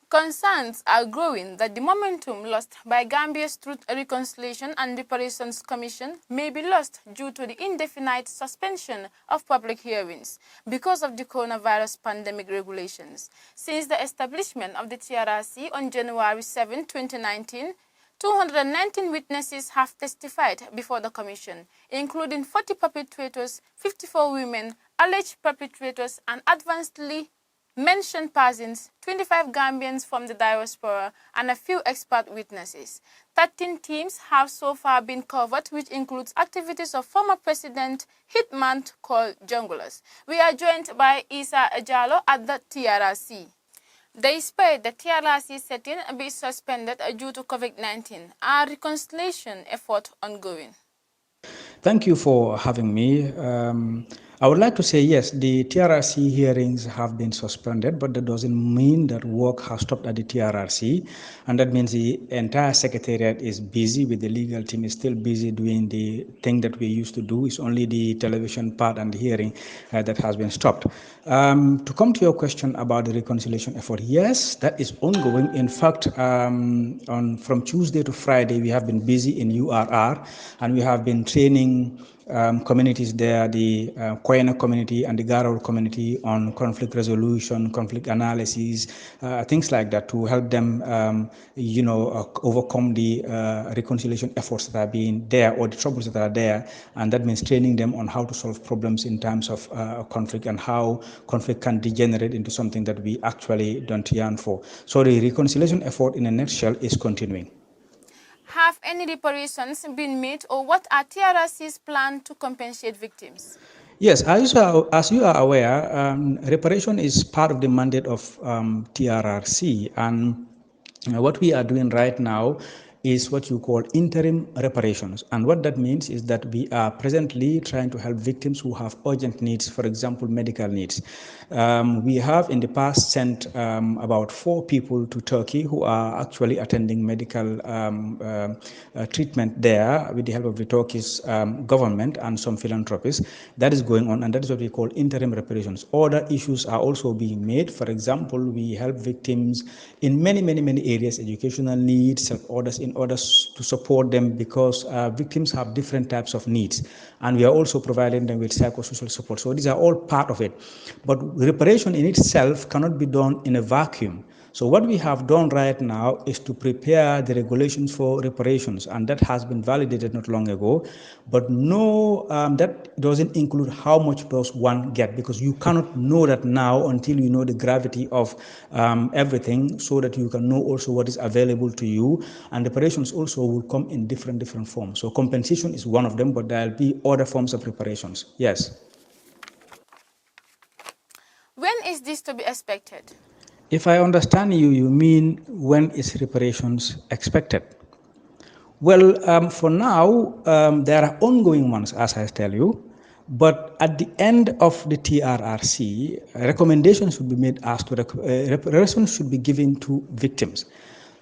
Concerns are growing that the momentum lost by Gambia's Truth, Reconciliation and Reparations Commission may be lost due to the indefinite suspension of public hearings because of the coronavirus pandemic regulations. Since the establishment of the TRRC on January 7, 2019, 219 witnesses have testified before the commission, including 40 perpetrators, 54 women, alleged perpetrators, and advancedly mentioned persons, 25 Gambians from the diaspora, and a few expert witnesses. 13 teams have so far been covered, which includes activities of former President Hitman called Junglers. We are joined by Essa Jallow at the TRRC. Despite the TRRC setting be suspended due to COVID-19, are reconciliation efforts ongoing? Thank you for having me. I would like to say yes, the TRRC hearings have been suspended, but that doesn't mean that work has stopped at the TRRC. And that means the entire secretariat is busy with the legal team is still busy doing the thing that we used to do. It's only the television part and the hearing that has been stopped. To come to your question about the reconciliation effort, yes, that is ongoing. In fact, from Tuesday to Friday, we have been busy in URR and we have been training communities there, the Koyana community and the Garor community on conflict resolution, conflict analysis, things like that to help them, overcome the reconciliation efforts that are being there or the troubles that are there. And that means training them on how to solve problems in terms of conflict and how conflict can degenerate into something that we actually don't yearn for. So the reconciliation effort in a nutshell is continuing. Have any reparations been made, or what are TRRC's plans to compensate victims? Yes, as you are aware, reparation is part of the mandate of TRRC, and what we are doing right now is what you call interim reparations. And what that means is that we are presently trying to help victims who have urgent needs, for example, medical needs. We have in the past sent about 4 people to Turkey who are actually attending medical treatment there with the help of the Turkish government and some philanthropists. That is going on, and that is what we call interim reparations. Other issues are also being made. For example, we help victims in many areas, educational needs, orders in order to support them because victims have different types of needs, and we are also providing them with psychosocial support. So these are all part of it. But reparation in itself cannot be done in a vacuum. So what we have done right now is to prepare the regulations for reparations, and that has been validated not long ago. But no, that doesn't include how much does one get, because you cannot know that now until you know the gravity of everything, so that you can know also what is available to you. And reparations also will come in different forms. So compensation is one of them, but there will be other forms of reparations. Yes. When is this to be expected? If I understand you, you mean when is reparations expected? Well, for now, there are ongoing ones, as I tell you, but at the end of the TRRC, recommendations should be made as to reparations should be given to victims.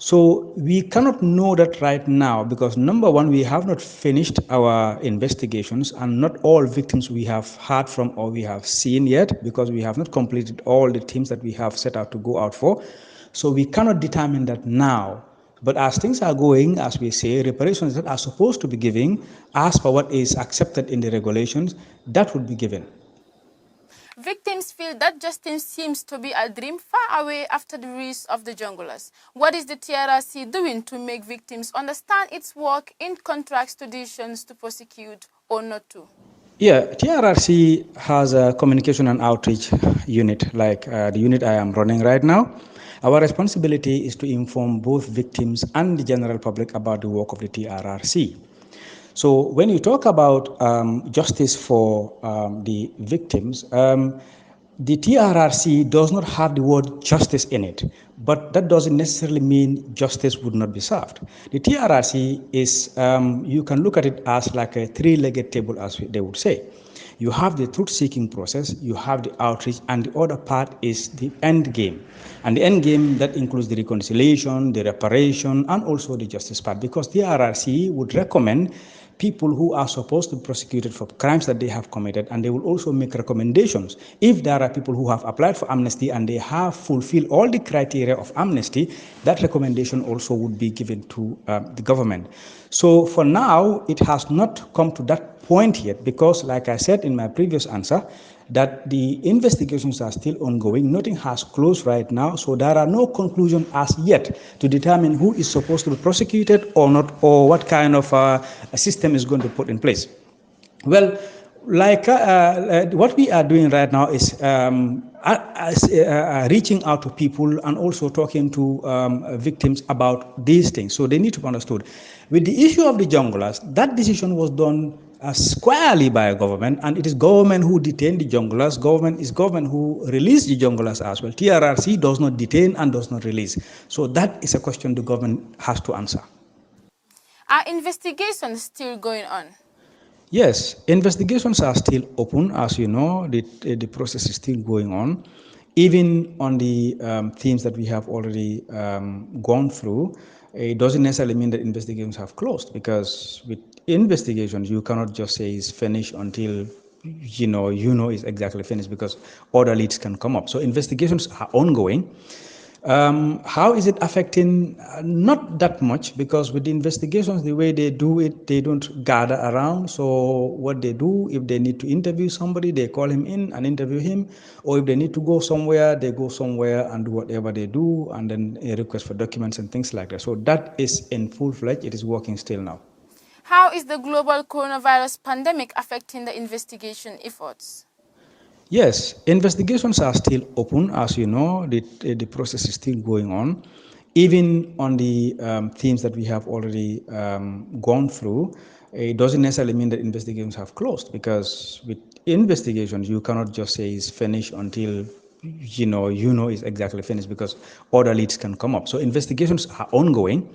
So we cannot know that right now because number one, we have not finished our investigations and not all victims we have heard from or we have seen yet because we have not completed all the teams that we have set out to go out for. So we cannot determine that now. But as things are going, as we say, reparations that are supposed to be given, as per what is accepted in the regulations, that would be given. Victims feel that justice seems to be a dream far away after the release of the junglers. What is the TRRC doing to make victims understand its work in contrast to decisions to prosecute or not to? Yeah, TRRC has a communication and outreach unit like the unit I am running right now. Our responsibility is to inform both victims and the general public about the work of the TRRC. So when you talk about justice for the victims, the TRRC does not have the word justice in it, but that doesn't necessarily mean justice would not be served. The TRRC is, you can look at it as like a 3-legged table, as they would say. You have the truth-seeking process, you have the outreach, and the other part is the end game. And the end game, that includes the reconciliation, the reparation, and also the justice part, because the TRRC would recommend people who are supposed to be prosecuted for crimes that they have committed, and they will also make recommendations. If there are people who have applied for amnesty and they have fulfilled all the criteria of amnesty, that recommendation also would be given to the government. So for now, it has not come to that point yet because, like I said in my previous answer, that the investigations are still ongoing. Nothing has closed right now, so there are no conclusions as yet to determine who is supposed to be prosecuted or not, or what kind of a system is going to put in place. Well, what we are doing right now is reaching out to people and also talking to victims about these things. So they need to be understood. With the issue of the junglers, that decision was done squarely by a government, and it is government who detained the junglers. Government who released the junglers as well. TRRC does not detain and does not release. So that is a question the government has to answer. Are investigations still going on? Yes, investigations are still open. As you know, the process is still going on. Even on the themes that we have already gone through, it doesn't necessarily mean that investigations have closed, because with investigations, you cannot just say it's finished until you know it's exactly finished, because other leads can come up. So investigations are ongoing. How is it affecting? Not that much, because with the investigations, the way they do it, they don't gather around. So what they do, if they need to interview somebody, they call him in and interview him, or if they need to go somewhere, they go somewhere and do whatever they do, and then a request for documents and things like that. So that is in full fledged. It is working still now. How is the global coronavirus pandemic affecting the investigation efforts? Yes, investigations are still open. As you know, the process is still going on. Even on the themes that we have already gone through, it doesn't necessarily mean that investigations have closed, because with investigations, you cannot just say it's finished until you know it's exactly finished, because other leads can come up. So investigations are ongoing.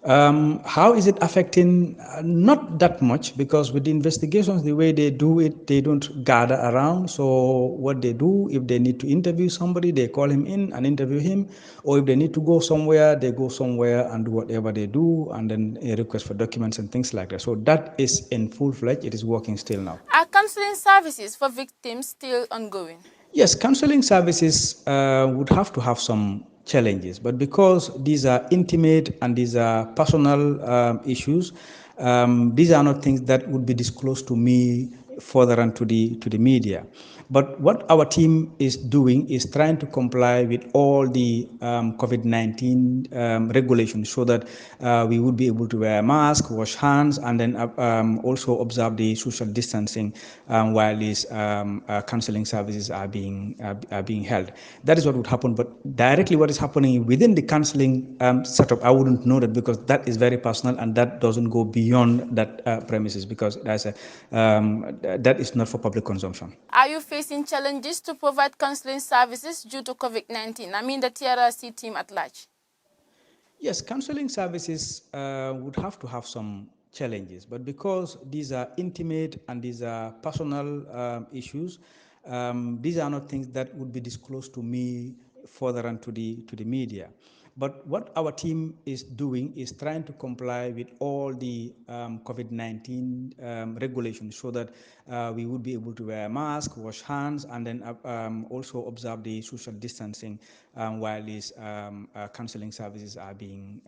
How is it affecting? Not that much, because with the investigations, the way they do it, they don't gather around. So what they do, if they need to interview somebody, they call him in and interview him, or if they need to go somewhere, they go somewhere and do whatever they do, and then a request for documents and things like that. So that is in full fledged. It is working still now. Are counseling services for victims still ongoing? Yes, counseling services would have to have some challenges, but because these are intimate and these are personal issues, these are not things that would be disclosed to me further and to the media. But what our team is doing is trying to comply with all the COVID-19 regulations, so that we would be able to wear a mask, wash hands, and then also observe the social distancing while these counseling services are being held. That is what would happen. But directly what is happening within the counseling setup, I wouldn't know that, because that is very personal and that doesn't go beyond that premises, because that is not for public consumption. Are you facing challenges to provide counseling services due to COVID-19? I mean the TRC team at large. Yes, counseling services would have to have some challenges, but because these are intimate and these are personal issues, these are not things that would be disclosed to me further and to the media. But what our team is doing is trying to comply with all the COVID-19 regulations, so that we would be able to wear a mask, wash hands, and then also observe the social distancing while these counseling services are being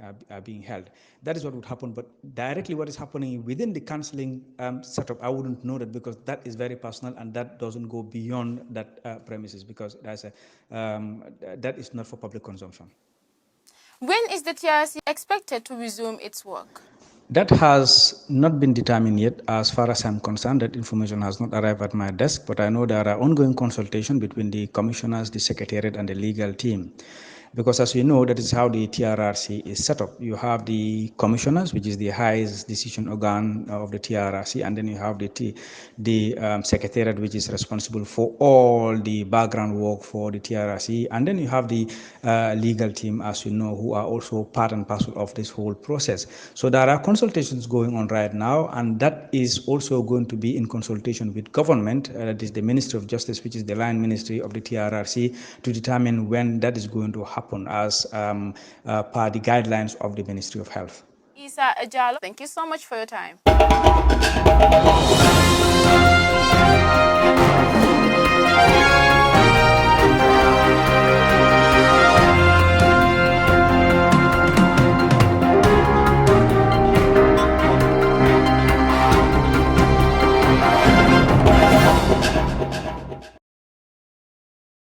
held. That is what would happen. But directly what is happening within the counseling setup, I wouldn't know that, because that is very personal and that doesn't go beyond that premises, because that is not for public consumption. When is the TRC expected to resume its work? That has not been determined yet. As far as I'm concerned, that information has not arrived at my desk, but I know there are ongoing consultations between the commissioners, the secretariat, and the legal team. Because as you know, that is how the TRRC is set up. You have the commissioners, which is the highest decision organ of the TRRC, and then you have the secretariat, which is responsible for all the background work for the TRRC, and then you have the legal team, as you know, who are also part and parcel of this whole process. So there are consultations going on right now, and that is also going to be in consultation with government, that is the Ministry of Justice, which is the line ministry of the TRRC, to determine when that is going to happen as per the guidelines of the Ministry of Health. Essa Jallow, thank you so much for your time.